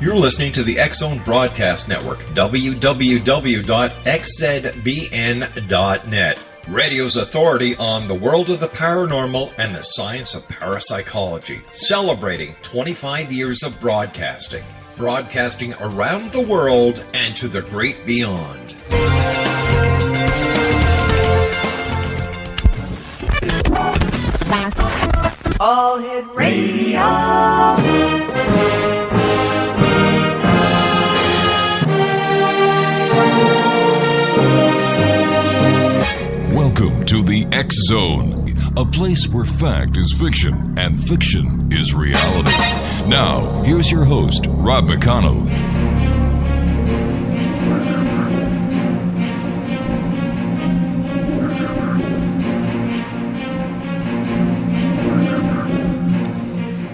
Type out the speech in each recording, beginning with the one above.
You're listening to the X-Zone Broadcast Network, www.xzbn.net. Radio's authority on the world of the paranormal and the science of parapsychology, celebrating 25 years of broadcasting. Broadcasting around the world and to the great beyond. All Hit Radio. Welcome to the X-Zone, a place where fact is fiction and fiction is reality. Now, here's your host, Rob McConnell.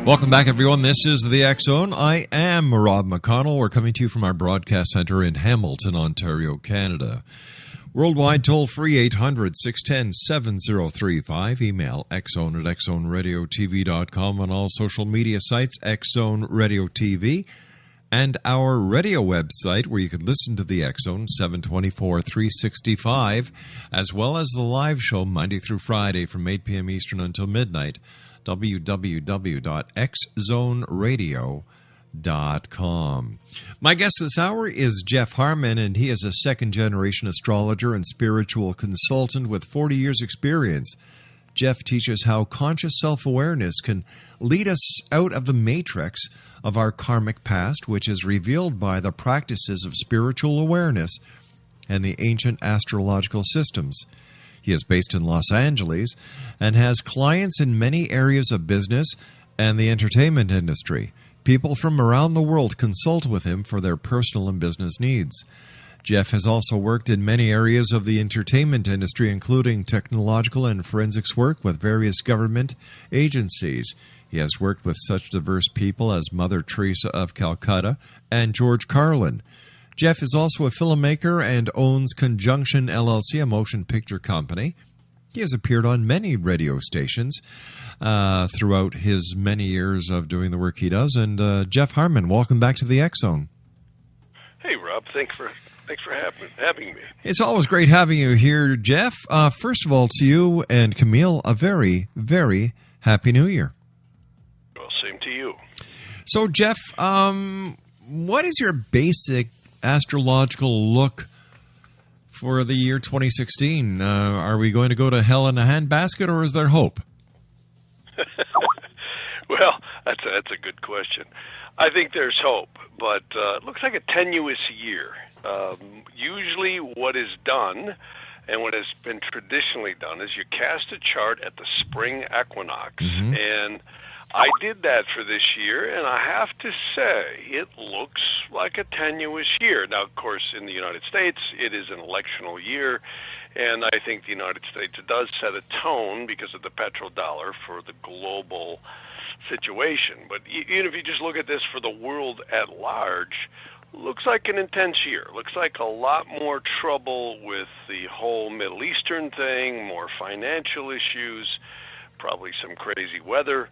Welcome back, everyone. This is the X-Zone. I am Rob McConnell. We're coming to you from our broadcast center in Hamilton, Ontario, Canada. Worldwide toll-free 800-610-7035. Email xzone at xzoneradiotv.com. On all social media sites, X-Zone Radio TV. And our radio website where you can listen to the X-Zone 7/24/365, as well as the live show Monday through Friday from 8 p.m. Eastern until midnight. www.xzoneradio.com. My guest this hour is Jeff Harman, and he is a second-generation astrologer and spiritual consultant with 40 years' experience. Jeff teaches how conscious self-awareness can lead us out of the matrix of our karmic past, which is revealed by the practices of spiritual awareness and the ancient astrological systems. He is based in Los Angeles and has clients in many areas of business and the entertainment industry. People from around the world consult with him for their personal and business needs. Jeff has also worked in many areas of the entertainment industry, including technological and forensics work with various government agencies. He has worked with such diverse people as Mother Teresa of Calcutta and George Carlin. Jeff is also a filmmaker and owns Conjunction LLC, a motion picture company. He has appeared on many radio stations throughout his many years of doing the work he does. And Jeff Harman, welcome back to the X-Zone. Hey, Rob. Thanks for having me. It's always great having you here, Jeff. First of all, to you and Camille, a very, very Happy New Year. Well, same to you. So, Jeff, what is your basic astrological look for the year 2016? Are we going to go to hell in a handbasket, or is there hope? Well, that's a good question. I think there's hope, but it looks like a tenuous year. Usually what is done, and what has been traditionally done, is you cast a chart at the spring equinox, and I did that for this year, and I have to say it looks like a tenuous year. Now, of course, in the United States, it is an electional year, and I think the United States does set a tone because of the petrodollar for the global situation. But even if you just look at this for the world at large, looks like an intense year. Looks like a lot more trouble with the whole Middle Eastern thing, more financial issues, probably some crazy weather.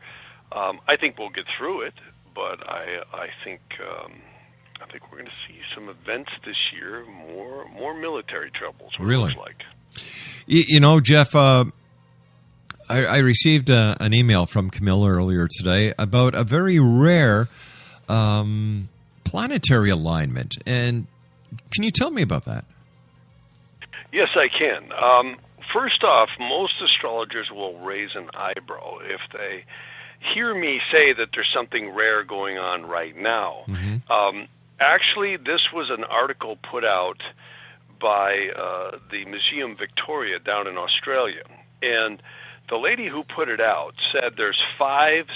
I think we'll get through it, but I think we're going to see some events this year, more military troubles. What Really? It looks like. You know, Jeff, I received an email from Camilla earlier today about a very rare planetary alignment, and can you tell me about that? Yes, I can. First off, most astrologers will raise an eyebrow if they hear me say that there's something rare going on right now. Actually, this was an article put out by the Museum Victoria down in Australia. And the lady who put it out said there's 5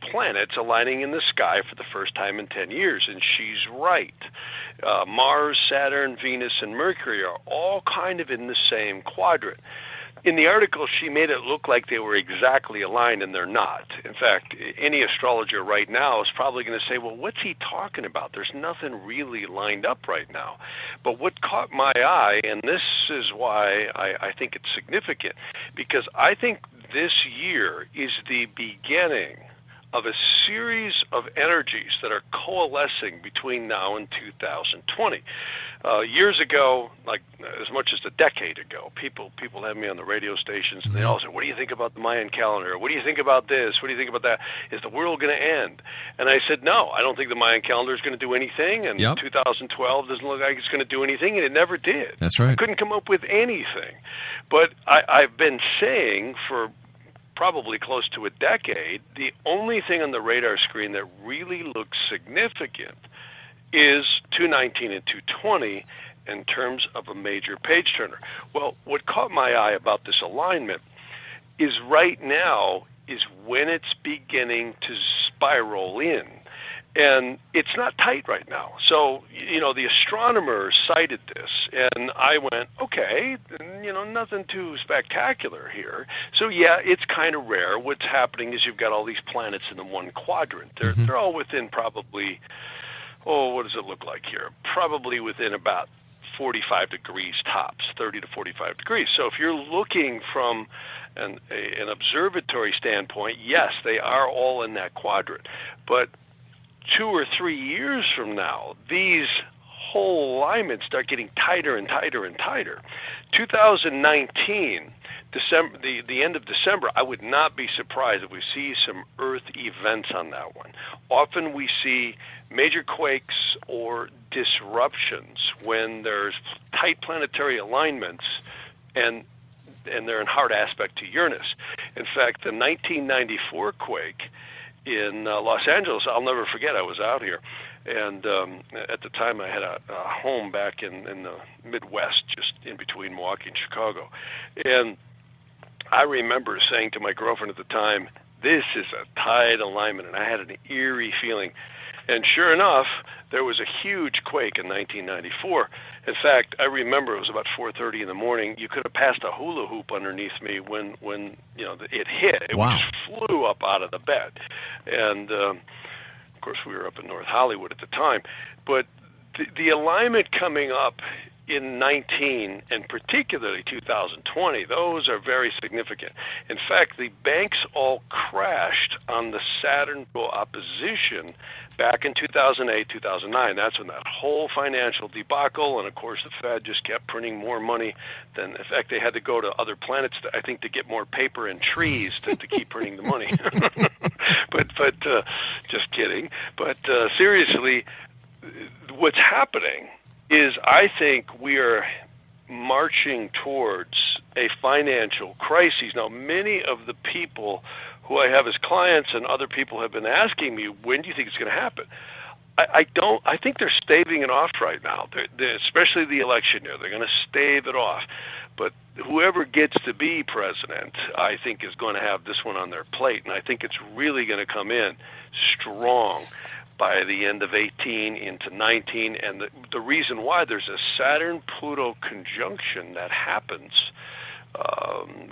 planets aligning in the sky for the first time in 10 years, and she's right. Mars, Saturn, Venus, and Mercury are all kind of in the same quadrant. In the article, she made it look like they were exactly aligned, and they're not. In fact, any astrologer right now is probably going to say, well, what's he talking about? There's nothing really lined up right now. But what caught my eye, and this is why I think it's significant, because I think this year is the beginning of a series of energies that are coalescing between now and 2020. Years ago, like as much as a decade ago, people have me on the radio stations and they all say, "What do you think about the Mayan calendar? What do you think about this? What do you think about that? Is the world going to end?" And I said, "No, I don't think the Mayan calendar is going to do anything, and 2012 doesn't look like it's going to do anything, and it never did." That's right. I couldn't come up with anything. But I've been saying for probably close to a decade, the only thing on the radar screen that really looks significant is 219 and 220 in terms of a major page turner. Well, what caught my eye about this alignment is right now is when it's beginning to spiral in. And it's not tight right now. So, the astronomers cited this, and I went, okay, nothing too spectacular here. So, yeah, it's kind of rare. What's happening is you've got all these planets in the one quadrant. They're all within probably, what does it look like here? Probably within about 45 degrees tops, 30 to 45 degrees. So if you're looking from an observatory standpoint, yes, they are all in that quadrant. But 2 or 3 years from now, these whole alignments start getting tighter and tighter and tighter. 2019, December, the end of December, I would not be surprised if we see some Earth events on that one. Often we see major quakes or disruptions when there's tight planetary alignments and they're in hard aspect to Uranus. In fact, the 1994 quake in Los Angeles, I'll never forget. I was out here, and at the time I had a home back in the Midwest, just in between Milwaukee and Chicago. And I remember saying to my girlfriend at the time, "This is a tight alignment," and I had an eerie feeling. And sure enough, there was a huge quake in 1994. In fact, I remember it was about 4:30 in the morning. You could have passed a hula hoop underneath me when it hit. It just flew up out of the bed. And, of course, we were up in North Hollywood at the time. But the alignment coming up in 19 and particularly 2020, those are very significant. In fact, the banks all crashed on the Saturn opposition back in 2008, 2009. That's when that whole financial debacle, and of course the Fed just kept printing more money than, in fact, they had to go to other planets, I think, to get more paper and trees to keep printing the money. But just kidding. But seriously, what's happening is I think we are marching towards a financial crisis. Now, many of the people who I have as clients and other people have been asking me, when do you think it's going to happen? I think they're staving it off right now, especially the election year. They're going to stave it off. But whoever gets to be president, I think, is going to have this one on their plate, and I think it's really going to come in strong by the end of 18 into 19. And the reason why, there's a Saturn-Pluto conjunction that happens,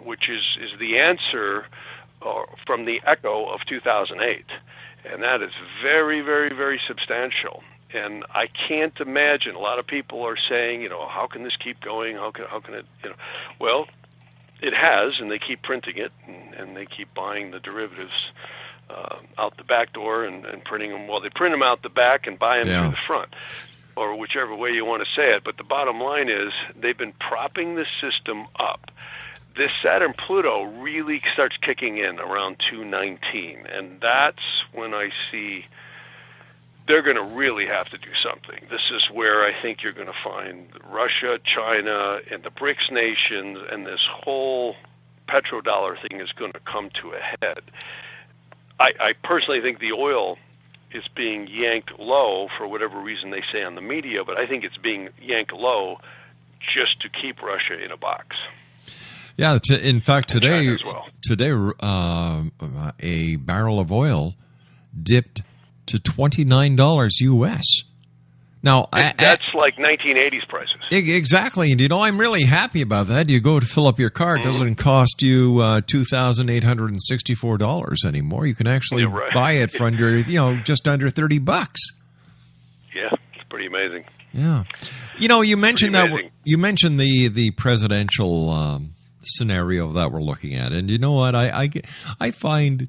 which is the answer from the echo of 2008. And that is very, very, very substantial. And I can't imagine, a lot of people are saying, how can this keep going? How can it, well, it has, and they keep printing it, and they keep buying the derivatives out the back door and printing them. Well, they print them out the back and buy them through the front, or whichever way you want to say it. But the bottom line is they've been propping the system up. This Saturn-Pluto really starts kicking in around 219, and that's when I see they're going to really have to do something. This is where I think you're going to find Russia, China, and the BRICS nations, and this whole petrodollar thing is going to come to a head. I personally think the oil is being yanked low for whatever reason they say on the media, but I think it's being yanked low just to keep Russia in a box. Yeah, in fact, today, a barrel of oil dipped to $29 U.S. Now, that's like 1980s prices. Exactly. And, I'm really happy about that. You go to fill up your car. It doesn't cost you $2,864 anymore. You can actually buy it for under, just under $30. Yeah, it's pretty amazing. Yeah. You mentioned the presidential scenario that we're looking at. And you know what? I find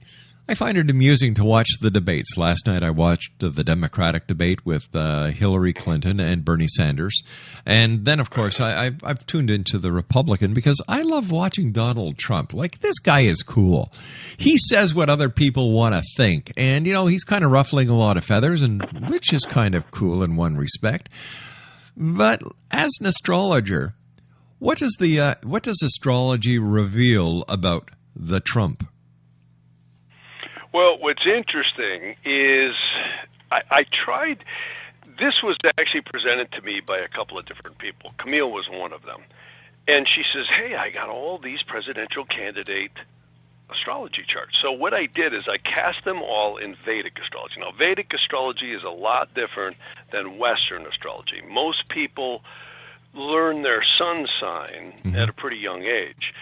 I find it amusing to watch the debates. Last night I watched the Democratic debate with Hillary Clinton and Bernie Sanders. And then, of course, I've tuned into the Republican because I love watching Donald Trump. Like, this guy is cool. He says what other people want to think. And, you know, he's kind of ruffling a lot of feathers, and which is kind of cool in one respect. But as an astrologer, what does astrology reveal about the Trump? Well, what's interesting is I tried, this was actually presented to me by a couple of different people. Camille was one of them. And she says, hey, I got all these presidential candidate astrology charts. So what I did is I cast them all in Vedic astrology. Now, Vedic astrology is a lot different than Western astrology. Most people learn their sun sign at a pretty young age.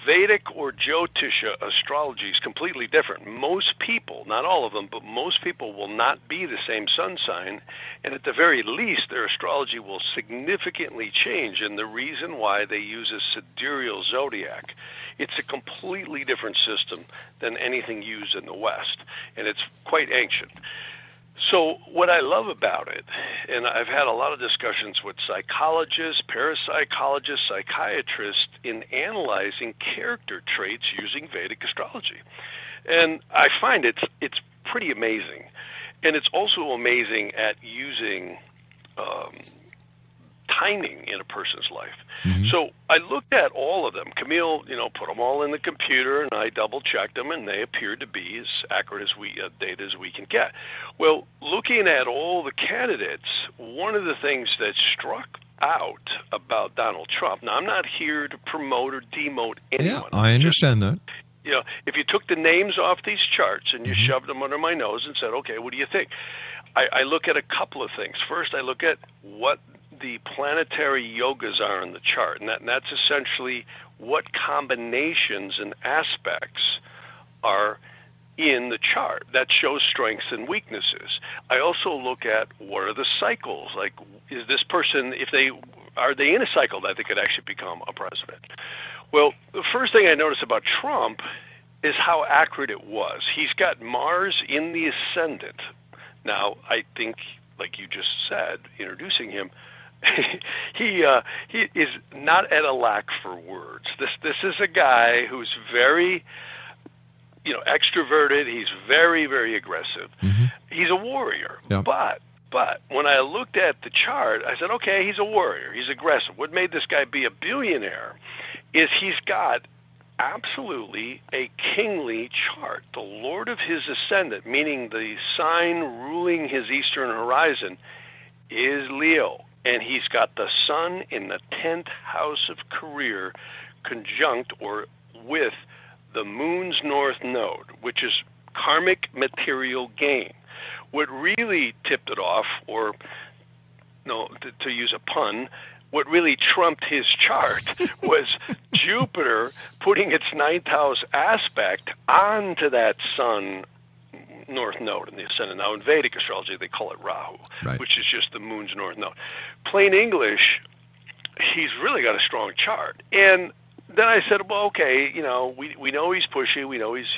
Vedic or Jyotisha astrology is completely different. Most people, not all of them, but most people will not be the same sun sign, and at the very least, their astrology will significantly change. And the reason why they use a sidereal zodiac, it's a completely different system than anything used in the West, and it's quite ancient. So what I love about it, and I've had a lot of discussions with psychologists, parapsychologists, psychiatrists in analyzing character traits using Vedic astrology. And I find it's pretty amazing. And it's also amazing at using timing in a person's life. So I looked at all of them. Camille, put them all in the computer, and I double-checked them, and they appeared to be as accurate as data as we can get. Well, looking at all the candidates, one of the things that struck out about Donald Trump, now I'm not here to promote or demote anyone. Yeah, I understand that. If you took the names off these charts and you shoved them under my nose and said, okay, what do you think? I look at a couple of things. First, I look at what the planetary yogas are in the chart, and that's essentially what combinations and aspects are in the chart. That shows strengths and weaknesses. I also look at what are the cycles, like is this person, are they in a cycle that they could actually become a president? Well, the first thing I noticed about Trump is how accurate it was. He's got Mars in the ascendant. Now, I think, like you just said, introducing him, he is not at a lack for words. This is a guy who's very, extroverted. He's very, very aggressive. He's a warrior. Yeah. But when I looked at the chart, I said, okay, he's a warrior. He's aggressive. What made this guy be a billionaire is he's got absolutely a kingly chart. The Lord of his ascendant, meaning the sign ruling his eastern horizon, is Leo. And he's got the sun in the 10th house of career conjunct or with the moon's north node, which is karmic material gain. What really tipped it off, or to use a pun, what really trumped his chart was Jupiter putting its 9th house aspect onto that sun north node in the ascendant. Now, in Vedic astrology, they call it Rahu, which is just the moon's north node. Plain English, he's really got a strong chart. And then I said, well, okay, we know he's pushy. We know he's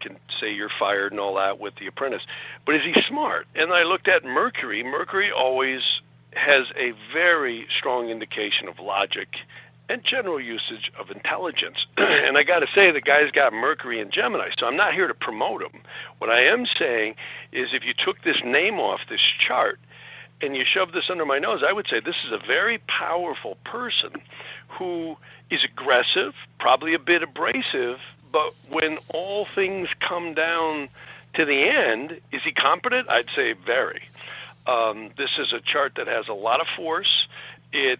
can say you're fired and all that with The Apprentice. But is he smart? And I looked at Mercury. Mercury always has a very strong indication of logic and general usage of intelligence. And I got to say, the guy's got Mercury in Gemini, so I'm not here to promote him. What I am saying is if you took this name off this chart and you shoved this under my nose, I would say this is a very powerful person who is aggressive, probably a bit abrasive, but when all things come down to the end, is he competent? I'd say very. This is a chart that has a lot of force. It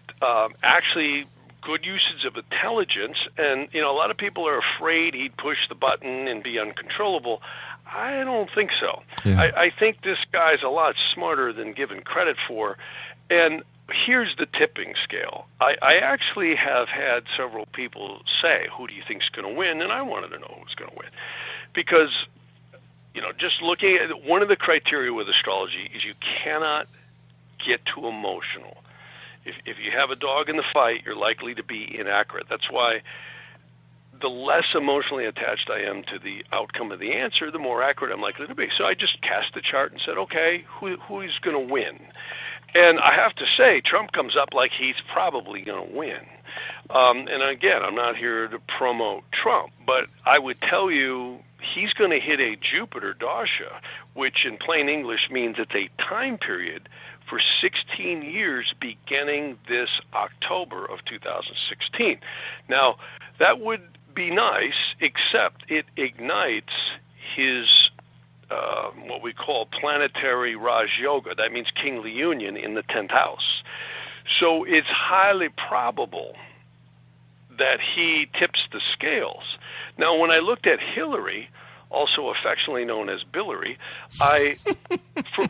actually good usage of intelligence, and a lot of people are afraid he'd push the button and be uncontrollable. I don't think so. Yeah. I think this guy's a lot smarter than given credit for. And here's the tipping scale. I actually have had several people say, who do you think's going to win? And I wanted to know who's going to win. Because, just looking at one of the criteria with astrology is you cannot get too emotional. If you have a dog in the fight, you're likely to be inaccurate. That's why the less emotionally attached I am to the outcome of the answer, the more accurate I'm likely to be. So I just cast the chart and said, okay, who's going to win? And I have to say, Trump comes up like he's probably going to win. And again, I'm not here to promote Trump, but I would tell you he's going to hit a Jupiter Dasha, which in plain English means it's a time period for 16 years beginning this October of 2016. Now, that would be nice, except it ignites his what we call planetary Raj Yoga. That means kingly union in the 10th house. So it's highly probable that he tips the scales. Now, when I looked at Hillary, also affectionately known as Billary, I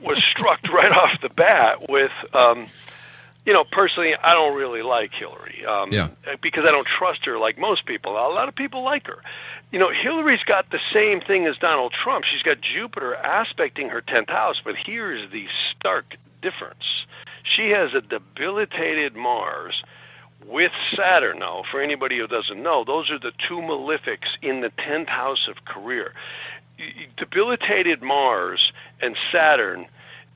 was struck right off the bat with, personally, I don't really like Hillary because I don't trust her like most people. A lot of people like her. Hillary's got the same thing as Donald Trump. She's got Jupiter aspecting her 10th house, but here's the stark difference. She has a debilitated Mars with Saturn. Now, for anybody who doesn't know, those are the two malefics in the 10th house of career. Debilitated Mars and Saturn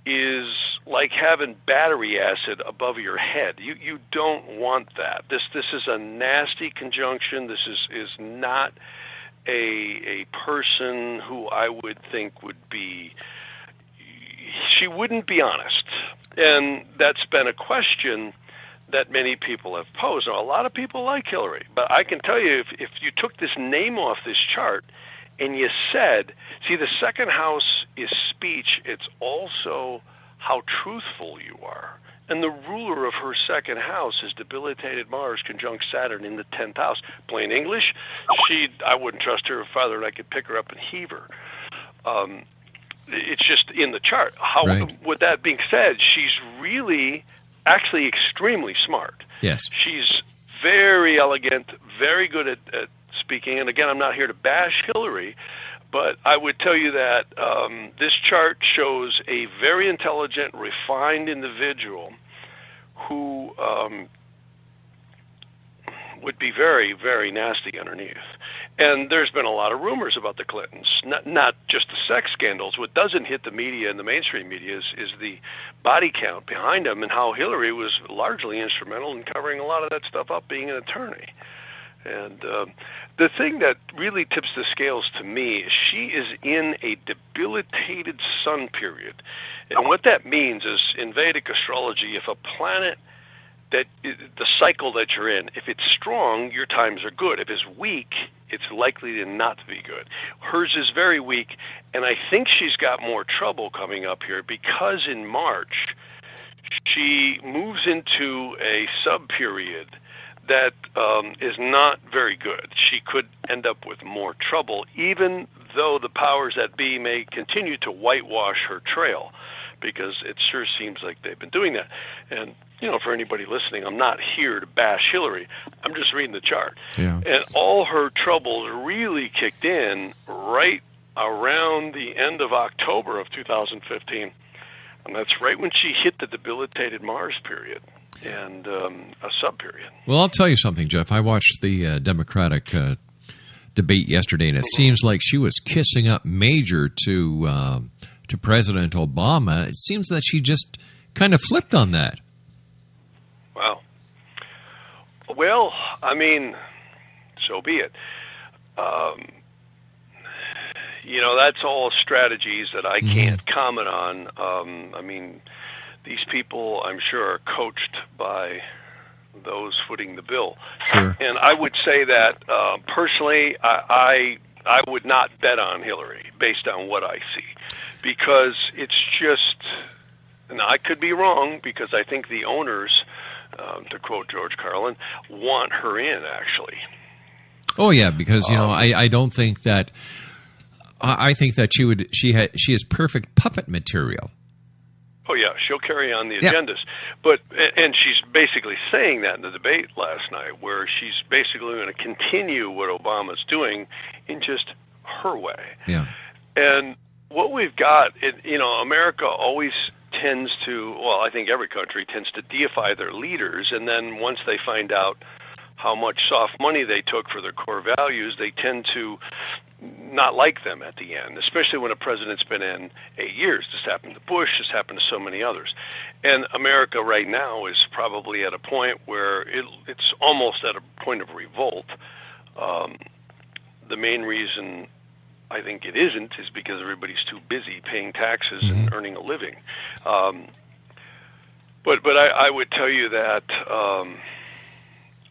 is like having battery acid above your head. You don't want that. This is a nasty conjunction. This is not a person who I would think would be, she wouldn't be honest. And that's been a question that many people have posed. Now, a lot of people like Hillary, but I can tell you, if you took this name off this chart and you said, see, the second house is speech, it's also how truthful you are. And the ruler of her second house is debilitated Mars conjunct Saturn in the 10th house. Plain English, I wouldn't trust her farther than I could pick her up and heave her. It's just in the chart. With that being said, she's really actually extremely smart. Yes. She's very elegant, very good at speaking. And again, I'm not here to bash Hillary, but I would tell you that this chart shows a very intelligent, refined individual who would be very, very nasty underneath. And there's been a lot of rumors about the Clintons, not just the sex scandals. What doesn't hit the media and the mainstream media is the body count behind them and how Hillary was largely instrumental in covering a lot of that stuff up, being an attorney. And the thing that really tips the scales to me is she is in a debilitated sun period. And what that means is, in Vedic astrology, if a planet, that the cycle that you're in, if it's strong, your times are good. If it's weak, it's likely to not be good. Hers is very weak, and I think she's got more trouble coming up here because in March, she moves into a sub-period that is not very good. She could end up with more trouble, even though the powers that be may continue to whitewash her trail, because it sure seems like they've been doing that. And, for anybody listening, I'm not here to bash Hillary. I'm just reading the chart. Yeah. And all her troubles really kicked in right around the end of October of 2015. And that's right when she hit the debilitated Mars period and a sub-period. Well, I'll tell you something, Jeff. I watched the Democratic debate yesterday, and it seems like she was kissing up major to President Obama. It seems that she just kind of flipped on that. Wow. Well, I mean, so be it. That's all strategies that I can't comment on. I mean, these people, I'm sure, are coached by those footing the bill. Sure. And I would say that, personally, I would not bet on Hillary based on what I see, because it's just, and I could be wrong, because I think the owners, to quote George Carlin, want her in, actually. Oh, yeah, because, I don't think that, I think that she is perfect puppet material. Oh, yeah, she'll carry on the agendas. But and she's basically saying that in the debate last night, where she's basically going to continue what Obama's doing in just her way. Yeah. And what we've got, America always tends to, well, I think every country tends to deify their leaders, and then once they find out how much soft money they took for their core values, they tend to not like them at the end, especially when a president's been in 8 years. This happened to Bush. This happened to so many others. And America right now is probably at a point where it's almost at a point of revolt. The main reason I think it isn't is because everybody's too busy paying taxes and earning a living. But I would tell you that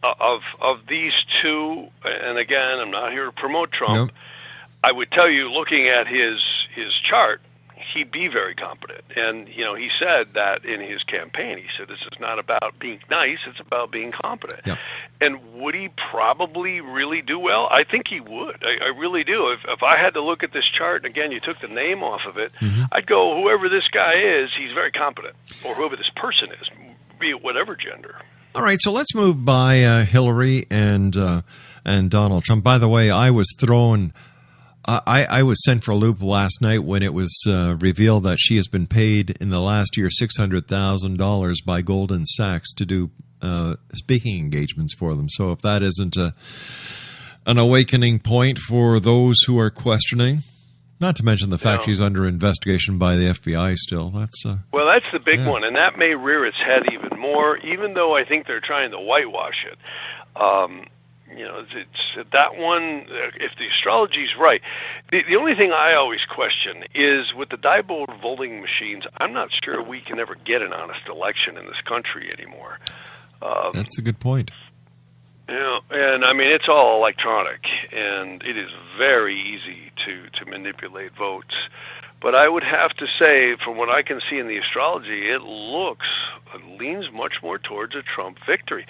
of these two, and again, I'm not here to promote Trump. Nope. I would tell you, looking at his chart, he'd be very competent. And, he said that in his campaign. He said, this is not about being nice, it's about being competent. Yep. And would he probably really do well? I think he would. I really do. If I had to look at this chart, and again, you took the name off of it, I'd go, whoever this guy is, he's very competent. Or whoever this person is, be it whatever gender. All right, so let's move by Hillary and Donald Trump. By the way, I was thrown... I was sent for a loop last night when it was revealed that she has been paid in the last year $600,000 by Goldman Sachs to do speaking engagements for them. So if that isn't an awakening point for those who are questioning, not to mention the fact she's under investigation by the FBI still. That's the big one, and that may rear its head even more, even though I think they're trying to whitewash it. It's that one, if the astrology's right. The only thing I always question is with the diode voting machines, I'm not sure we can ever get an honest election in this country anymore. That's a good point. And I mean, it's all electronic, and it is very easy to manipulate votes. But I would have to say, from what I can see in the astrology, it leans much more towards a Trump victory.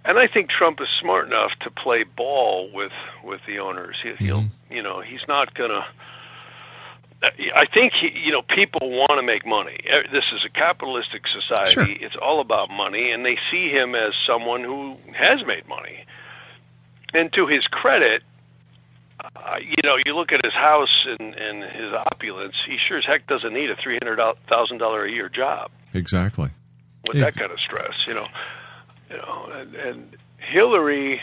And I think Trump is smart enough to play ball with the owners. He's not gonna. I think people want to make money. This is a capitalistic society. Sure. It's all about money, and they see him as someone who has made money. And to his credit, you look at his house and his opulence. He sure as heck doesn't need a $300,000 a year job. Exactly. With that kind of stress, and Hillary,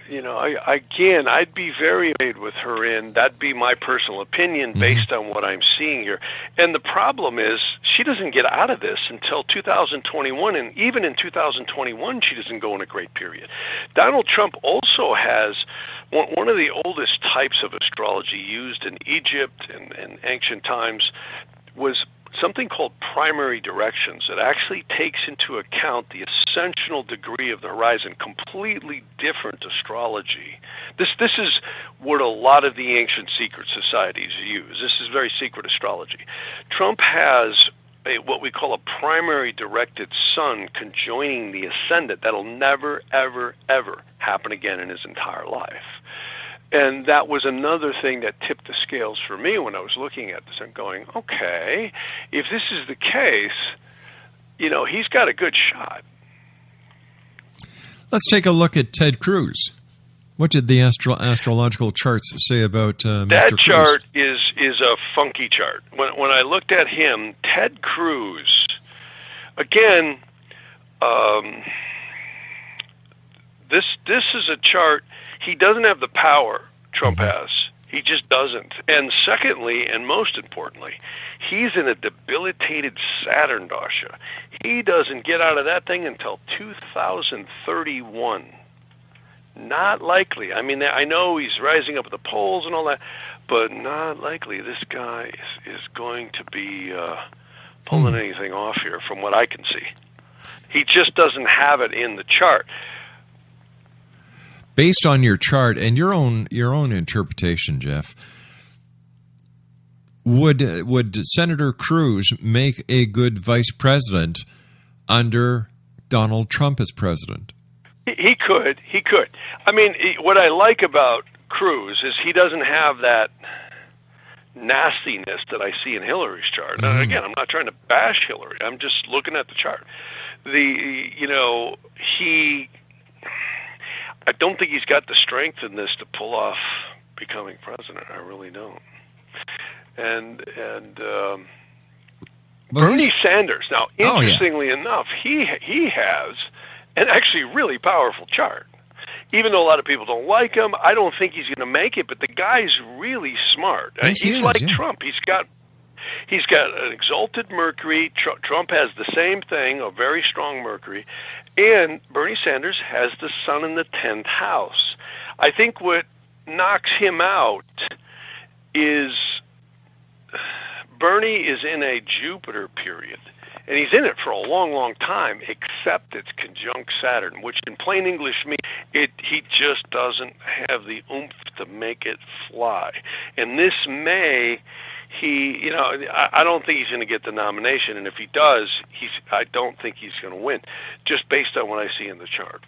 I'd be very made with her in. That'd be my personal opinion based on what I'm seeing here. And the problem is she doesn't get out of this until 2021, and even in 2021, she doesn't go in a great period. Donald Trump also has one of the oldest types of astrology used in Egypt and ancient times was something called primary directions that actually takes into account the ascensional degree of the horizon, completely different astrology. This is what a lot of the ancient secret societies use. This is very secret astrology. Trump has what we call a primary directed sun conjoining the ascendant that'll never, ever, ever happen again in his entire life. And that was another thing that tipped the scales for me when I was looking at this and going, okay, if this is the case, he's got a good shot. Let's take a look at Ted Cruz. What did the astrological charts say about Mr. Cruz? That chart is a funky chart. When I looked at him, Ted Cruz, again, this is a chart. He doesn't have the power Trump has. He just doesn't. And secondly, and most importantly, he's in a debilitated Saturn dasha. He doesn't get out of that thing until 2031. Not likely. I mean, I know he's rising up at the polls and all that, but not likely this guy is going to be pulling anything off here from what I can see. He just doesn't have it in the chart. Based on your chart and your own interpretation, Jeff, would Senator Cruz make a good vice president under Donald Trump as president? He could. I mean, what I like about Cruz is he doesn't have that nastiness that I see in Hillary's chart. And again, I'm not trying to bash Hillary. I'm just looking at the chart. I don't think he's got the strength in this to pull off becoming president. I really don't. And Bernie Sanders. Now, interestingly enough, he has and actually really powerful chart. Even though a lot of people don't like him, I don't think he's going to make it, but the guy's really smart. Yes, he's like Trump. He's got an exalted Mercury. Trump has the same thing, a very strong Mercury. And Bernie Sanders has the sun in the 10th house. I think what knocks him out is Bernie is in a Jupiter period. And he's in it for a long, long time, except it's conjunct Saturn, which in plain English means he just doesn't have the oomph to make it fly. And this May, I don't think he's going to get the nomination. And if he does, I don't think he's going to win, just based on what I see in the chart.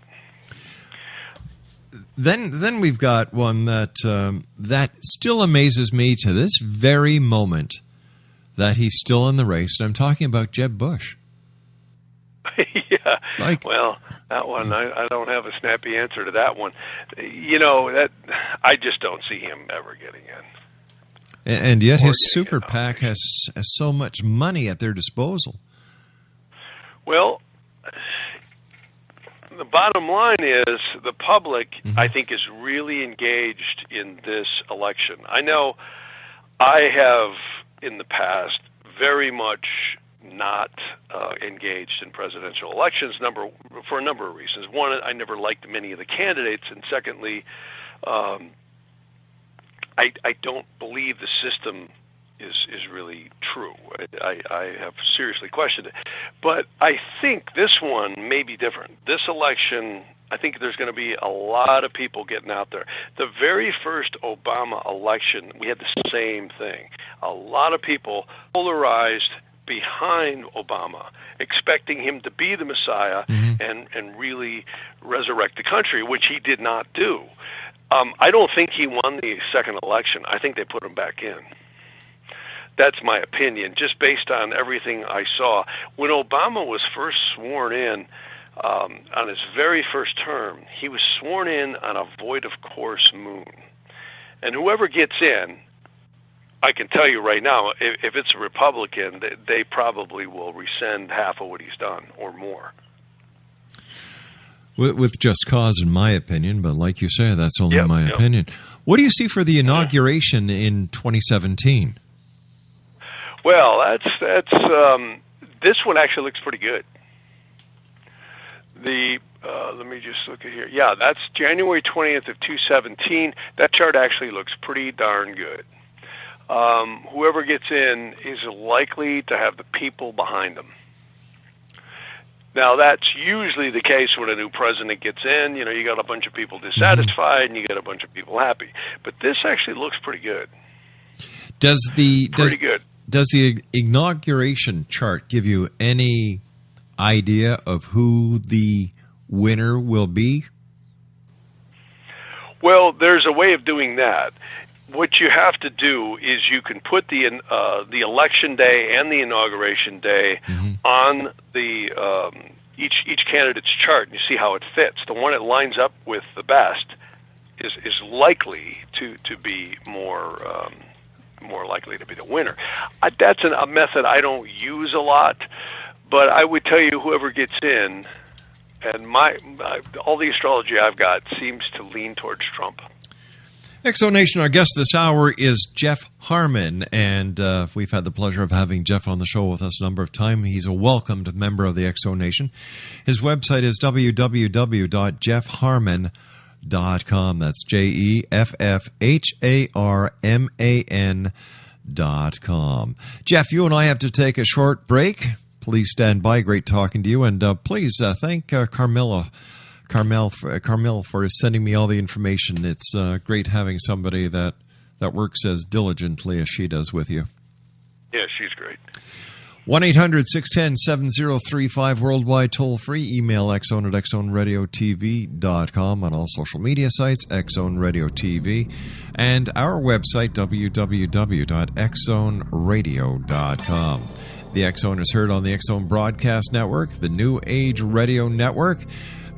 Then we've got one that still amazes me to this very moment, that he's still in the race, and I'm talking about Jeb Bush. Yeah. Well, that one, I don't have a snappy answer to that one. That I just don't see him ever getting in. And yet his super PAC has so much money at their disposal. Well, the bottom line is the public, I think, is really engaged in this election. I know I have, in the past, very much not engaged in presidential elections, for a number of reasons. One, I never liked many of the candidates, and secondly, I don't believe the system is really true. I have seriously questioned it. But I think this one may be different. This election, I think there's going to be a lot of people getting out there. The very first Obama election, we had the same thing. A lot of people polarized behind Obama, expecting him to be the Messiah and really resurrect the country, which he did not do. I don't think he won the second election. I think they put him back in. That's my opinion, just based on everything I saw. When Obama was first sworn in, on his very first term, he was sworn in on a void-of-course moon. And whoever gets in, I can tell you right now, if it's a Republican, they probably will rescind half of what he's done or more. With just cause, in my opinion, but like you say, that's only my opinion. What do you see for the inauguration in 2017? Well, that's this one actually looks pretty good. Let me just look at here. Yeah, that's January 20th of 2017. That chart actually looks pretty darn good. Whoever gets in is likely to have the people behind them. Now, that's usually the case when a new president gets in. You got a bunch of people dissatisfied and you got a bunch of people happy. But this actually looks pretty good. Does the inauguration chart give you any idea of who the winner will be? Well, there's a way of doing that. What you have to do is you can put the election day and the inauguration day on the each candidate's chart, and you see how it fits. The one that lines up with the best is likely to be more likely to be the winner. That's a method I don't use a lot, but I would tell you whoever gets in, and all the astrology I've got seems to lean towards Trump. Exonation, our guest this hour is Jeff Harman, and we've had the pleasure of having Jeff on the show with us a number of times. He's a welcomed member of the Exonation. His website is www.jeffharman.com. That's JEFFHARMAN.com. Jeff, you and I have to take a short break. Please stand by. Great talking to you, and please thank Carmel for sending me all the information. It's great having somebody that works as diligently as she does with you. Yeah, she's great. 1-800-610-7035, worldwide toll-free. Email xzone@xzoneradiotv.com, on all social media sites, X Zone Radio TV, and our website, www.xzoneradio.com. The X Zone is heard on the X Zone Broadcast Network, the New Age Radio Network,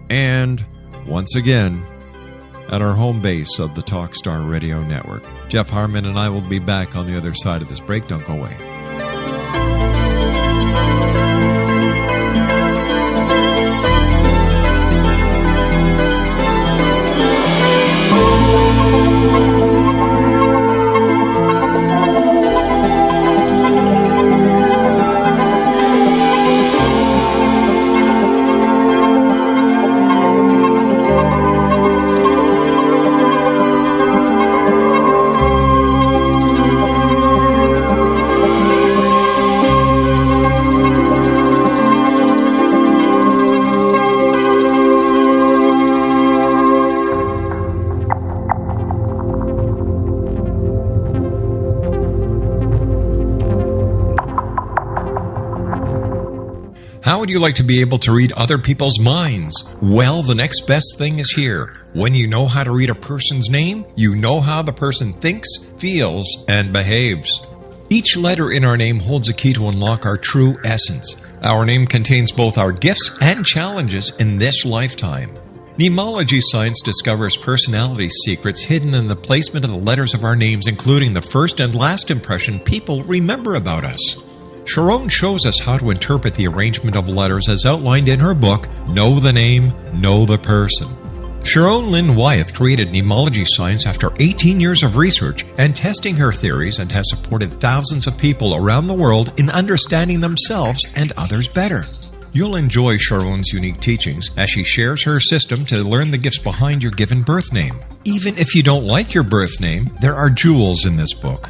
and once again at our home base of the Talkstar Radio Network. Jeff Harman and I will be back on the other side of this break. Don't go away. How would you like to be able to read other people's minds? Well, the next best thing is here. When you know how to read a person's name, you know how the person thinks, feels, and behaves. Each letter in our name holds a key to unlock our true essence. Our name contains both our gifts and challenges in this lifetime. Mnemology science discovers personality secrets hidden in the placement of the letters of our names, including the first and last impression people remember about us. Sharon shows us how to interpret the arrangement of letters as outlined in her book, Know the Name, Know the Person. Sharon Lynn Wyeth created mnemology science after 18 years of research and testing her theories, and has supported thousands of people around the world in understanding themselves and others better. You'll enjoy Sharon's unique teachings as she shares her system to learn the gifts behind your given birth name. Even if you don't like your birth name, there are jewels in this book.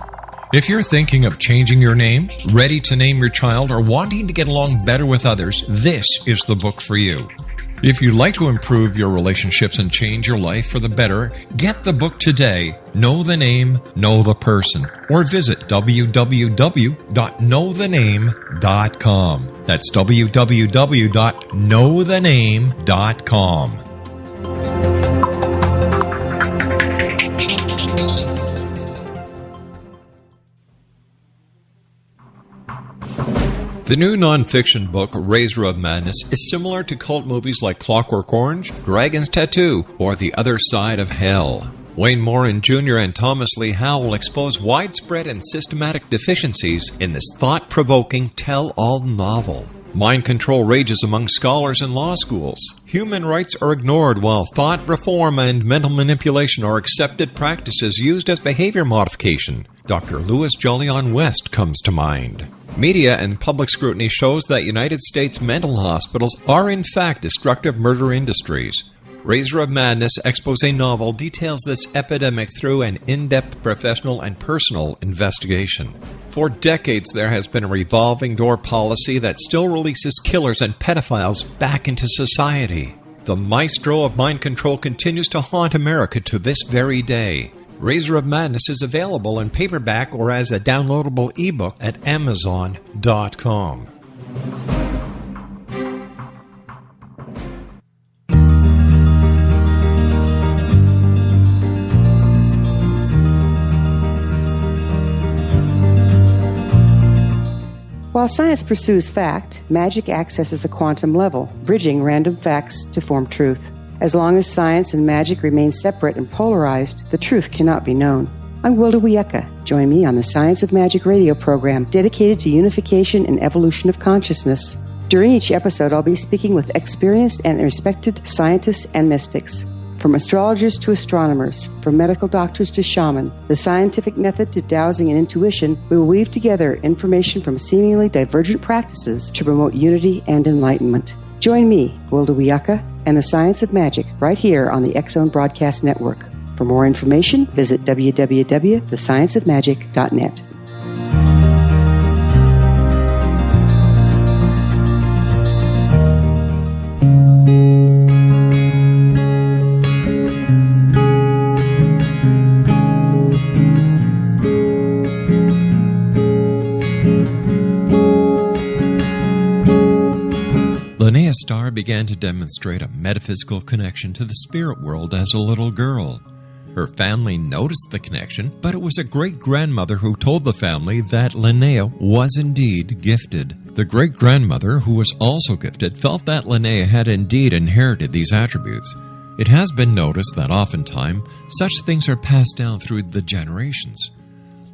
If you're thinking of changing your name, ready to name your child, or wanting to get along better with others, this is the book for you. If you'd like to improve your relationships and change your life for the better, get the book today, Know the Name, Know the Person, or visit www.knowthename.com. That's www.knowthename.com. The new nonfiction book, Razor of Madness, is similar to cult movies like Clockwork Orange, Dragon's Tattoo, or The Other Side of Hell. Wayne Morin Jr. and Thomas Lee Howe will expose widespread and systematic deficiencies in this thought-provoking tell-all novel. Mind control rages among scholars in law schools. Human rights are ignored while thought reform and mental manipulation are accepted practices used as behavior modification. Dr. Louis Jolyon West comes to mind. Media and public scrutiny shows that United States mental hospitals are in fact destructive murder industries. Razor of Madness expose novel details this epidemic through an in-depth professional and personal investigation. For decades, there has been a revolving door policy that still releases killers and pedophiles back into society. The maestro of mind control continues to haunt America to this very day. Razor of Madness is available in paperback or as a downloadable ebook at Amazon.com. While science pursues fact, magic accesses the quantum level, bridging random facts to form truth. As long as science and magic remain separate and polarized, the truth cannot be known. I'm Wilda Wieka. Join me on the Science of Magic radio program dedicated to unification and evolution of consciousness. During each episode, I'll be speaking with experienced and respected scientists and mystics. From astrologers to astronomers, from medical doctors to shaman, the scientific method to dowsing and intuition, we will weave together information from seemingly divergent practices to promote unity and enlightenment. Join me, Wilda Wieka, and the Science of Magic right here on the X-Zone Broadcast Network. For more information, visit www.thescienceofmagic.net. Linnea Starr began to demonstrate a metaphysical connection to the spirit world as a little girl. Her family noticed the connection, but it was a great-grandmother who told the family that Linnea was indeed gifted. The great-grandmother, who was also gifted, felt that Linnea had indeed inherited these attributes. It has been noticed that oftentimes such things are passed down through the generations.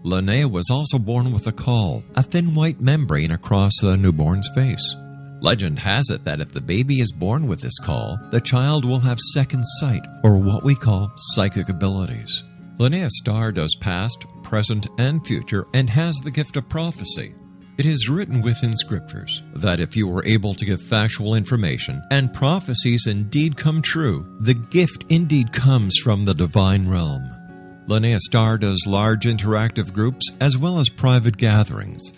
Linnea was also born with a caul, a thin white membrane across a newborn's face. Legend has it that if the baby is born with this caul, the child will have second sight, or what we call psychic abilities. Linnea Starr does past, present, and future, and has the gift of prophecy. It is written within scriptures that if you are able to give factual information, and prophecies indeed come true, the gift indeed comes from the divine realm. Linnea Starr does large interactive groups as well as private gatherings.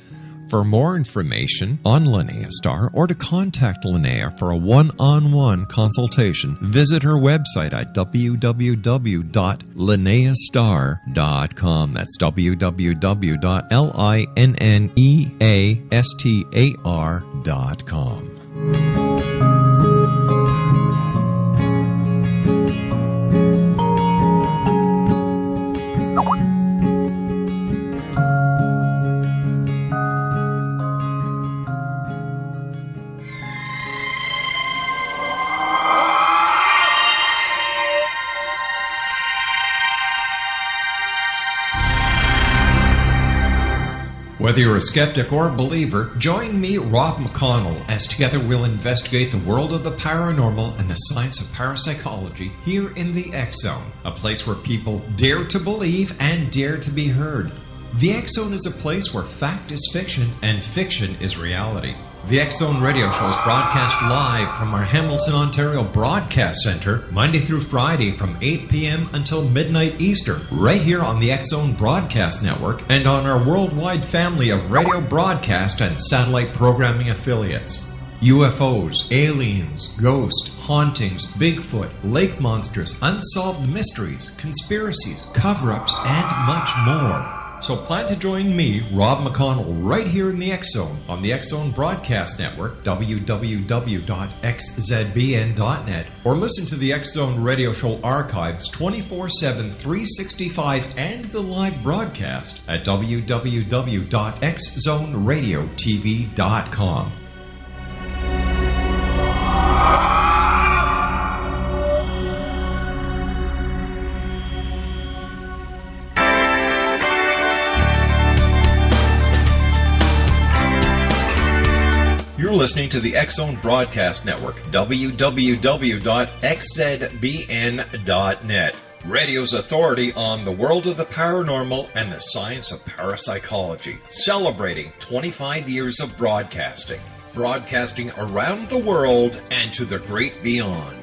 For more information on Linnea Starr or to contact Linnea for a one-on-one consultation, visit her website at www.linneastar.com. That's www.linneastar.com. Whether you're a skeptic or a believer, join me, Rob McConnell, as together we'll investigate the world of the paranormal and the science of parapsychology here in the X Zone, a place where people dare to believe and dare to be heard. The X Zone is a place where fact is fiction and fiction is reality. The X Zone radio show is broadcast live from our Hamilton, Ontario Broadcast Centre, Monday through Friday from 8 p.m. until midnight Eastern, right here on the X Zone Broadcast Network and on our worldwide family of radio broadcast and satellite programming affiliates. UFOs, aliens, ghosts, hauntings, Bigfoot, lake monsters, unsolved mysteries, conspiracies, cover-ups, and much more. So plan to join me, Rob McConnell, right here in the X Zone on the X Zone Broadcast Network, www.xzbn.net, or listen to the X Zone radio show archives 24/7, 365, and the live broadcast at www.xzoneradiotv.com. You're listening to the X Zone Broadcast Network, www.xzbn.net. Radio's authority on the world of the paranormal and the science of parapsychology, celebrating 25 years of broadcasting. Broadcasting around the world and to the great beyond.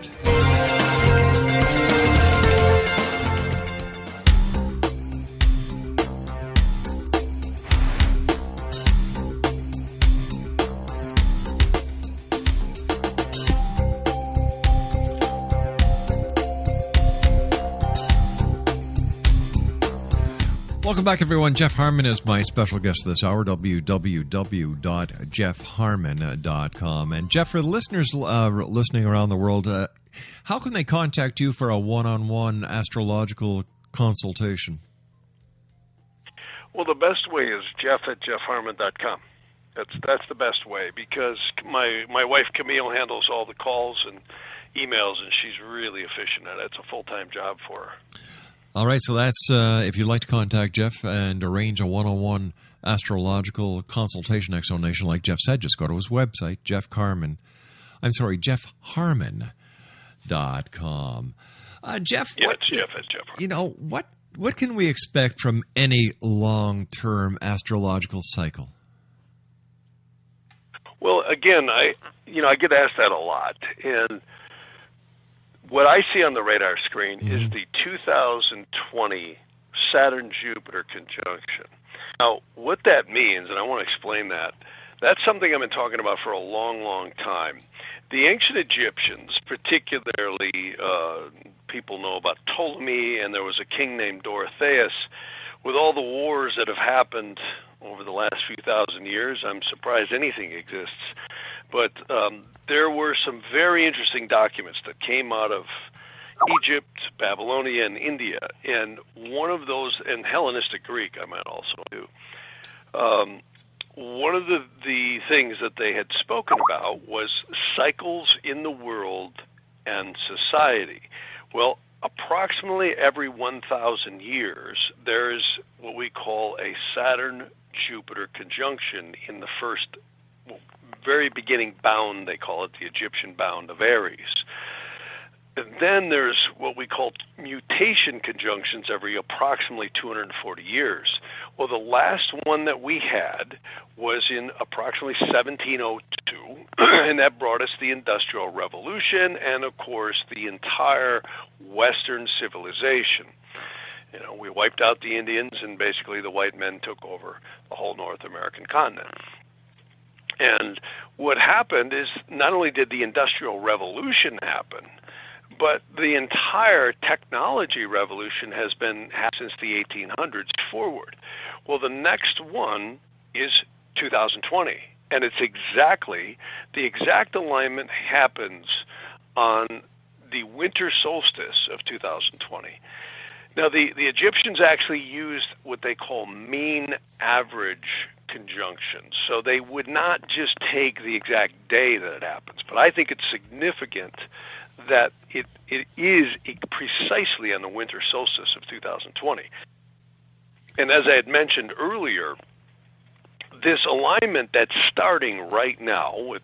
Welcome back, everyone. Jeff Harman is my special guest this hour, www.jeffharman.com. And Jeff, for the listeners listening around the world, how can they contact you for a one-on-one astrological consultation? Well, the best way is jeff@jeffharman.com. That's the best way, because my wife Camille handles all the calls and emails, and she's really efficient at it. It's a full-time job for her. All right, so that's if you'd like to contact Jeff and arrange a one-on-one astrological consultation, explanation, like Jeff said, just go to his website, jeffharman.com. Jeff, yeah, it's Jeff at Jeff. You know, what can we expect from any long-term astrological cycle? Well, again, I get asked that a lot, and what I see on the radar screen is the 2020 Saturn-Jupiter conjunction. Now, what that means, and I want to explain that, that's something I've been talking about for a long, long time. The ancient Egyptians, particularly people know about Ptolemy, and there was a king named Dorotheus. With all the wars that have happened over the last few thousand years, I'm surprised anything exists. But there were some very interesting documents that came out of Egypt, Babylonia, and India. And one of those, and Hellenistic Greek, I might also do. One of the things that they had spoken about was cycles in the world and society. Well, approximately every 1,000 years, there is what we call a Saturn-Jupiter conjunction in the very beginning bound, they call it the Egyptian bound of Aries. And then there's what we call mutation conjunctions every approximately 240 years. Well, the last one that we had was in approximately 1702, and that brought us the Industrial Revolution and, of course, the entire Western civilization. You know, we wiped out the Indians, and basically the white men took over the whole North American continent. And what happened is not only did the Industrial Revolution happen, but the entire technology revolution has been since the 1800s forward. Well, the next one is 2020, And it's the exact alignment happens on the winter solstice of 2020. Now, the Egyptians actually used what they call mean average conjunctions. So they would not just take the exact day that it happens. But I think it's significant that it is precisely on the winter solstice of 2020. And as I had mentioned earlier, this alignment that's starting right now with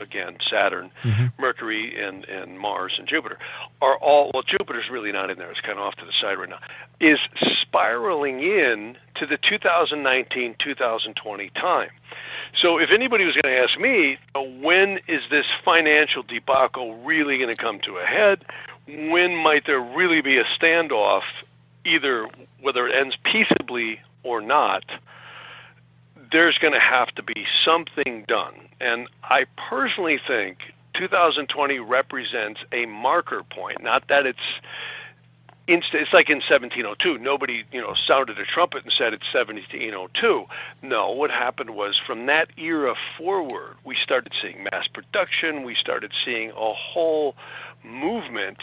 again, Saturn, Mercury, and Mars and Jupiter are all, well, Jupiter's really not in there. It's kind of off to the side right now, is spiraling in to the 2019-2020 time. So if anybody was going to ask me, when is this financial debacle really going to come to a head? When might there really be a standoff, either whether it ends peaceably or not? There's going to have to be something done. And I personally think 2020 represents a marker point. Not that it's like in 1702. Nobody, sounded a trumpet and said it's 1702. No, what happened was from that era forward, we started seeing mass production. We started seeing a whole movement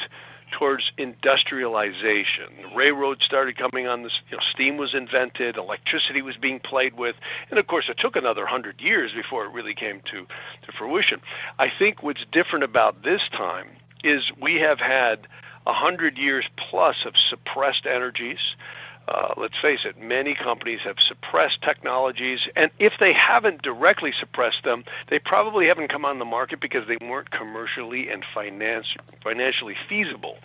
towards industrialization. Railroads started coming on this, steam was invented, electricity was being played with, and of course it took another 100 years before it really came to fruition. I think what's different about this time is we have had 100 years plus of suppressed energies. Let's face it, many companies have suppressed technologies, and if they haven't directly suppressed them, they probably haven't come on the market because they weren't commercially and financially feasible.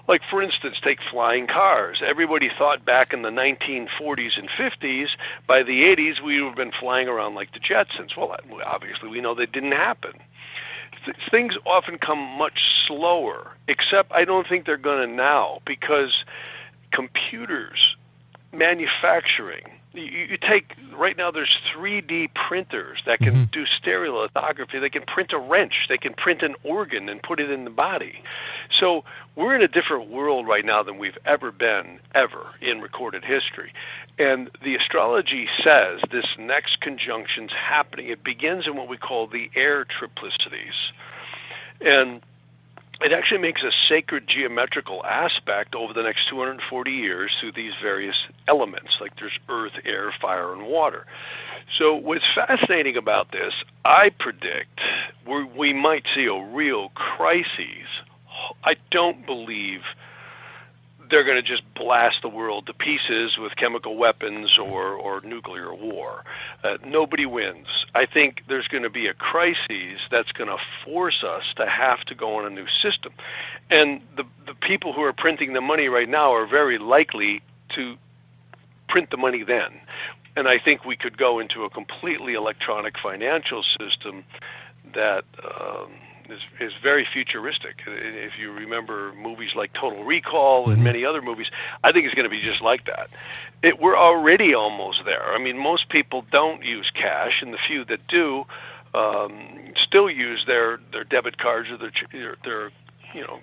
Like, for instance, take flying cars. Everybody thought back in the 1940s and 50s, by the 80s, we would have been flying around like the Jetsons. Well, obviously, we know that didn't happen. Things often come much slower, except I don't think they're going to now, because computers, manufacturing, you take, right now there's 3D printers that can do stereolithography. They can print a wrench. They can print an organ and put it in the body. So we're in a different world right now than we've ever been, ever, in recorded history. And the astrology says this next conjunction's happening. It begins in what we call the air triplicities. And it actually makes a sacred geometrical aspect over the next 240 years through these various elements, like there's earth, air, fire, and water. So what's fascinating about this, I predict we might see a real crisis. I don't believe they're going to just blast the world to pieces with chemical weapons or nuclear war. Nobody wins. I think there's going to be a crisis that's going to force us to have to go on a new system. And the people who are printing the money right now are very likely to print the money then. And I think we could go into a completely electronic financial system that is very futuristic. If you remember movies like Total Recall and many other movies, I think it's going to be just like that. We're already almost there. I mean, most people don't use cash, and the few that do still use their debit cards or their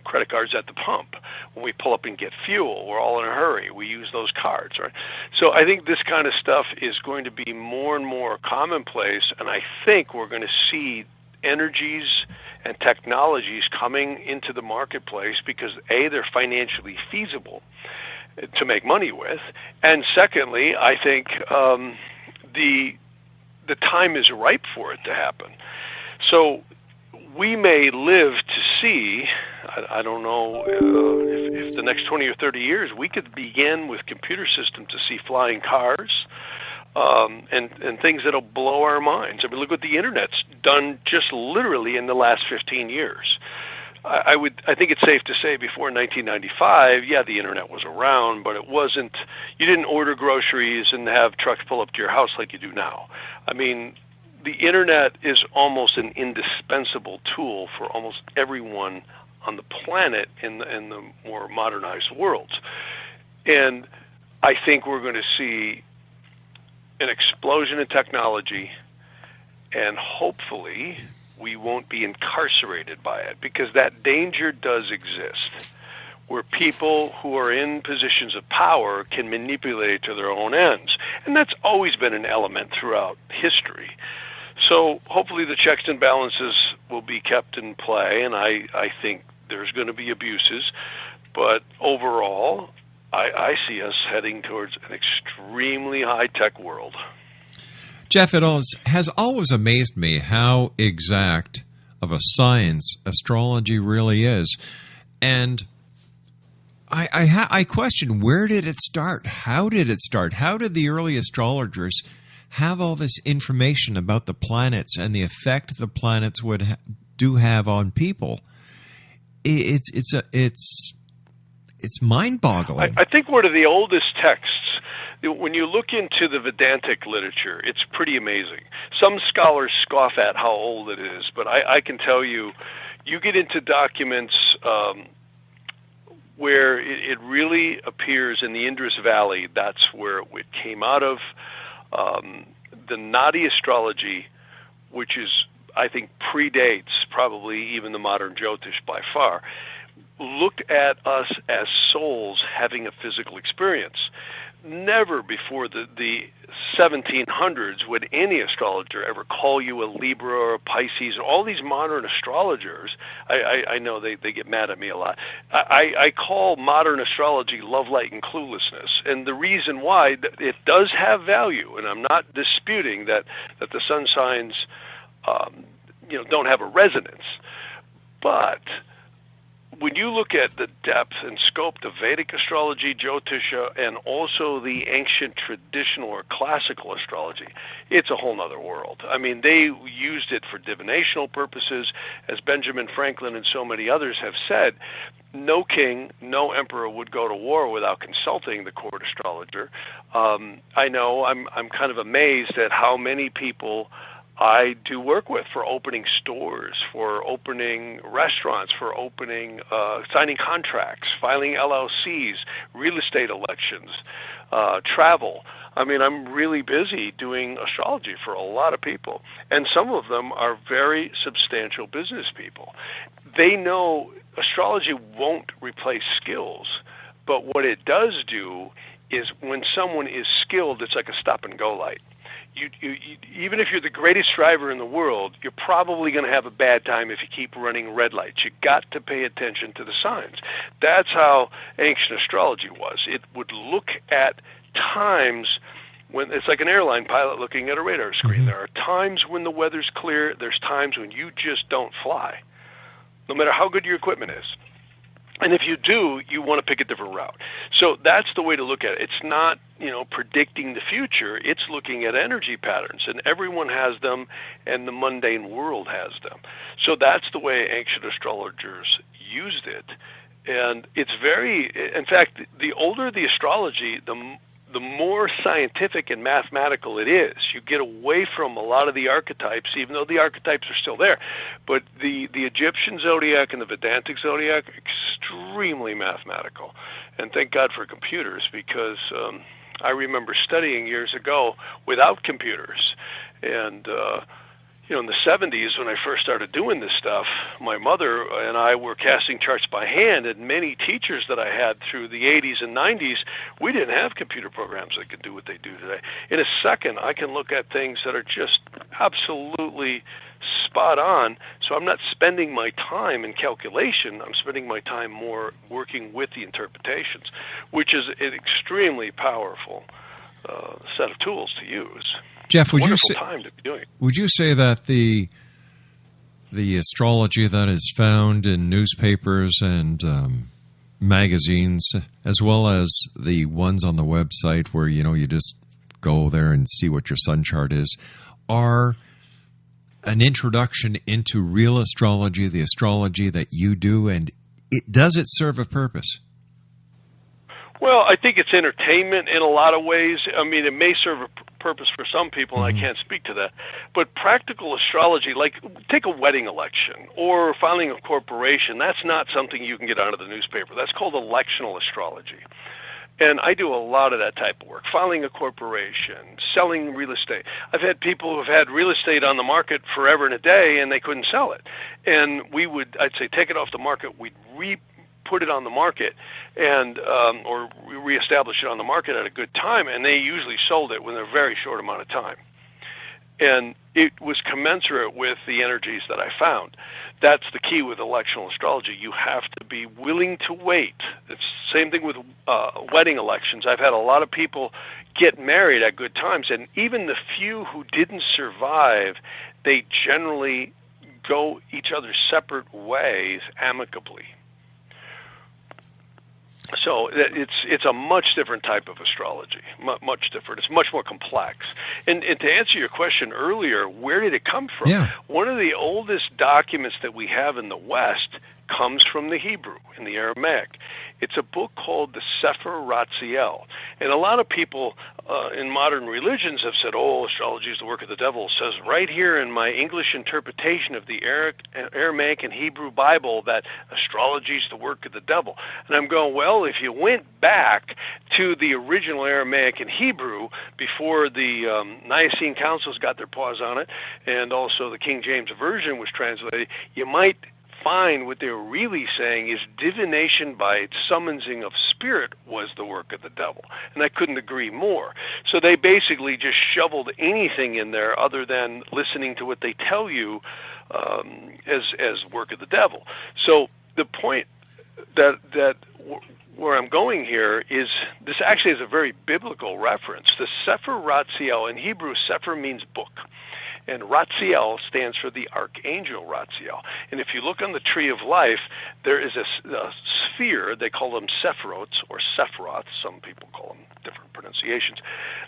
credit cards at the pump. When we pull up and get fuel, we're all in a hurry. We use those cards, right? So I think this kind of stuff is going to be more and more commonplace, and I think we're going to see energies and technologies coming into the marketplace because, A, they're financially feasible to make money with, and secondly, I think the time is ripe for it to happen. So we may live to see, I don't know, if the next 20 or 30 years, we could begin with computer systems to see flying cars, and things that'll blow our minds. I mean, look what the Internet's done just literally in the last 15 years. I think it's safe to say before 1995, yeah, the Internet was around, but it wasn't, you didn't order groceries and have trucks pull up to your house like you do now. I mean, the Internet is almost an indispensable tool for almost everyone on the planet in the more modernized worlds. And I think we're going to see an explosion in technology, and hopefully we won't be incarcerated by it, because that danger does exist, where people who are in positions of power can manipulate it to their own ends. And that's always been an element throughout history. So hopefully the checks and balances will be kept in play, and I think there's going to be abuses. But overall, I see us heading towards an extremely high-tech world. Jeff, it has always amazed me how exact of a science astrology really is. And I question, where did it start? How did it start? How did the early astrologers have all this information about the planets and the effect the planets would do have on people? It's mind-boggling. I think one of the oldest texts, when you look into the Vedantic literature, it's pretty amazing. Some scholars scoff at how old it is, but I can tell you, you get into documents where it really appears in the Indus Valley. That's where it came out of. The Nadi astrology, which is, I think, predates probably even the modern Jyotish by far, looked at us as souls having a physical experience. Never before the 1700s would any astrologer ever call you a Libra or a Pisces. All these modern astrologers, I know they get mad at me a lot. I call modern astrology love, light, and cluelessness. And the reason why, it does have value, and I'm not disputing that the sun signs don't have a resonance. But when you look at the depth and scope of Vedic astrology, Jyotisha, and also the ancient traditional or classical astrology, it's a whole other world. I mean, they used it for divinational purposes. As Benjamin Franklin and so many others have said, no king, no emperor would go to war without consulting the court astrologer. I know I'm kind of amazed at how many people I do work with for opening stores, for opening restaurants, for opening, signing contracts, filing LLCs, real estate elections, travel. I mean, I'm really busy doing astrology for a lot of people, and some of them are very substantial business people. They know astrology won't replace skills, but what it does do is when someone is skilled, it's like a stop-and-go light. You, even if you're the greatest driver in the world, you're probably going to have a bad time if you keep running red lights. You got to pay attention to the signs. That's how ancient astrology was. It would look at times when it's like an airline pilot looking at a radar screen. Mm-hmm. There are times when the weather's clear. There's times when you just don't fly, no matter how good your equipment is. And if you do, you want to pick a different route. So that's the way to look at it. It's not, predicting the future. It's looking at energy patterns, and everyone has them, and the mundane world has them. So that's the way ancient astrologers used it. And it's in fact, the older the astrology, the more scientific and mathematical it is. You get away from a lot of the archetypes, even though the archetypes are still there. But the Egyptian zodiac and the Vedantic zodiac, extremely mathematical. And thank God for computers, because I remember studying years ago without computers. And in the 70s, when I first started doing this stuff, my mother and I were casting charts by hand, and many teachers that I had through the 80s and 90s, we didn't have computer programs that could do what they do today. In a second, I can look at things that are just absolutely spot on, so I'm not spending my time in calculation. I'm spending my time more working with the interpretations, which is an extremely powerful set of tools to use. Jeff, would you say that the astrology that is found in newspapers and magazines, as well as the ones on the website where you just go there and see what your sun chart is, are an introduction into real astrology, the astrology that you do, and does it serve a purpose? Well, I think it's entertainment in a lot of ways. I mean, it may serve a purpose for some people, and I can't speak to that. But practical astrology, like take a wedding election or filing a corporation, that's not something you can get out of the newspaper. That's called electional astrology. And I do a lot of that type of work, filing a corporation, selling real estate. I've had people who have had real estate on the market forever and a day, and they couldn't sell it. And I'd say, take it off the market. We'd put it on the market and or reestablish it on the market at a good time, and they usually sold it within a very short amount of time. And it was commensurate with the energies that I found. That's the key with electional astrology. You have to be willing to wait. It's the same thing with wedding elections. I've had a lot of people get married at good times, and even the few who didn't survive, they generally go each other's separate ways amicably. So it's a much different type of astrology, much different. It's much more complex. And to answer your question earlier, where did it come from? Yeah. One of the oldest documents that we have in the West comes from the Hebrew, in the Aramaic. It's a book called the Sefer Ratziel. And a lot of people in modern religions have said, oh, astrology is the work of the devil. It says right here in my English interpretation of the Aramaic and Hebrew Bible that astrology is the work of the devil. And I'm going, well, if you went back to the original Aramaic and Hebrew before the Nicene Councils got their paws on it, and also the King James Version was translated, you might find what they were really saying is divination by its summoning of spirit was the work of the devil. And I couldn't agree more. So they basically just shoveled anything in there other than listening to what they tell you as work of the devil. So the point that where I'm going here is this actually is a very biblical reference. The Sefer Ratziel, in Hebrew, Sefer means book. And Ratziel stands for the Archangel Ratziel. And if you look on the Tree of Life, there is a sphere, they call them Sephiroths, or Sephiroth, some people call them different pronunciations,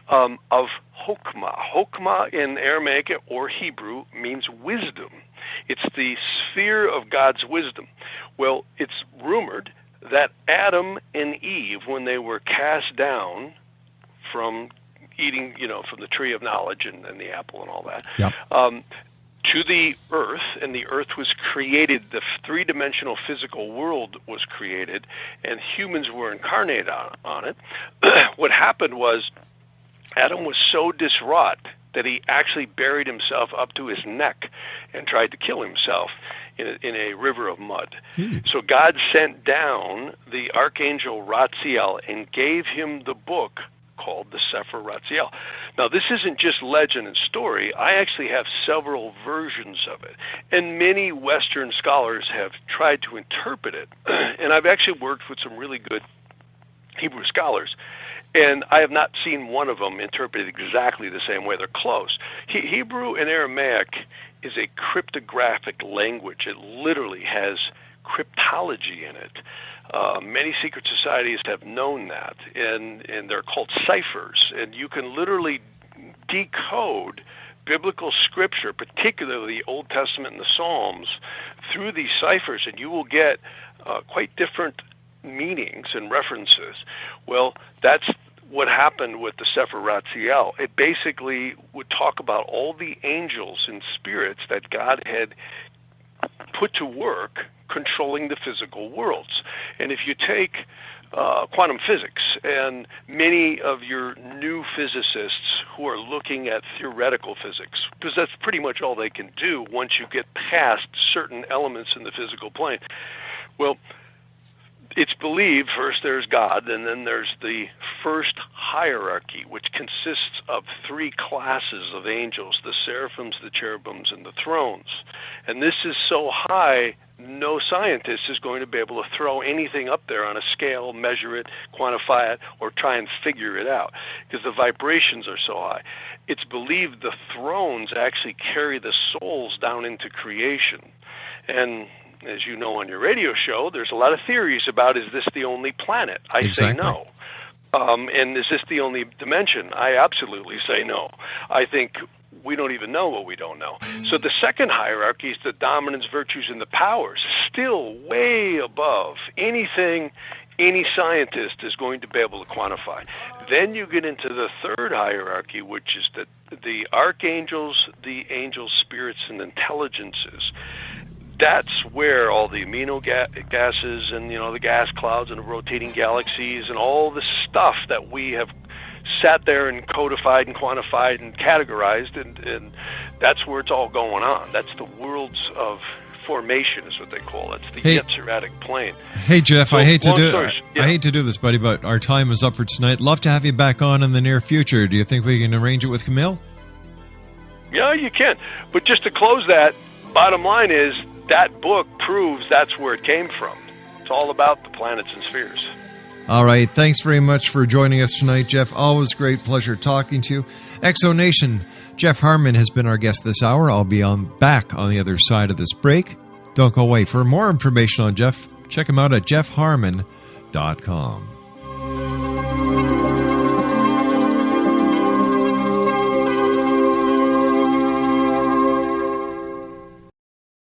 of Hokmah. Hokmah in Aramaic or Hebrew means wisdom. It's the sphere of God's wisdom. Well, it's rumored that Adam and Eve, when they were cast down from eating, from the tree of knowledge and the apple and all that, yep. To the earth, and the earth was created, the three-dimensional physical world was created, and humans were incarnated on it. What happened was Adam was so distraught that he actually buried himself up to his neck and tried to kill himself in a river of mud. So God sent down the Archangel Ratziel and gave him the book called the Sefer Ratziel. Now, this isn't just legend and story. I actually have several versions of it, and many Western scholars have tried to interpret it, and I've actually worked with some really good Hebrew scholars, and I have not seen one of them interpreted exactly the same way. They're close. Hebrew and Aramaic is a cryptographic language. It literally has cryptology in it. Many secret societies have known that, and they're called ciphers, and you can literally decode biblical scripture, particularly the Old Testament and the Psalms, through these ciphers, and you will get quite different meanings and references. Well, that's what happened with the Sefer Ratziel. It basically would talk about all the angels and spirits that God had put to work controlling the physical worlds. And if you take quantum physics, and many of your new physicists who are looking at theoretical physics, because that's pretty much all they can do once you get past certain elements in the physical plane. Well, it's believed first there's God, and then there's the first hierarchy, which consists of three classes of angels, the seraphims, the cherubims, and the thrones. And this is so high, no scientist is going to be able to throw anything up there on a scale, measure it, quantify it, or try and figure it out, because the vibrations are so high. It's believed the thrones actually carry the souls down into creation. And as you know on your radio show, there's a lot of theories about, is this the only planet? I say no. And is this the only dimension? I absolutely say no. I think we don't even know what we don't know. So the second hierarchy is the dominance, virtues, and the powers, still way above anything any scientist is going to be able to quantify. Then you get into the third hierarchy, which is the archangels, the angels, spirits, and intelligences. That's where all the amino gases and, the gas clouds and the rotating galaxies and all the stuff that we have sat there and codified and quantified and categorized, and that's where it's all going on. That's the worlds of formation is what they call it. It's the Yetziratic plane. Hey, Jeff, So, I hate to do this, buddy, but our time is up for tonight. Love to have you back on in the near future. Do you think we can arrange it with Camille? Yeah, you can. But just to close that, bottom line is that book proves that's where it came from. It's all about the planets and spheres. All right. Thanks very much for joining us tonight, Jeff. Always great pleasure talking to you. Exonation, Jeff Harman has been our guest this hour. I'll be back on the other side of this break. Don't go away. For more information on Jeff, check him out at jeffharman.com.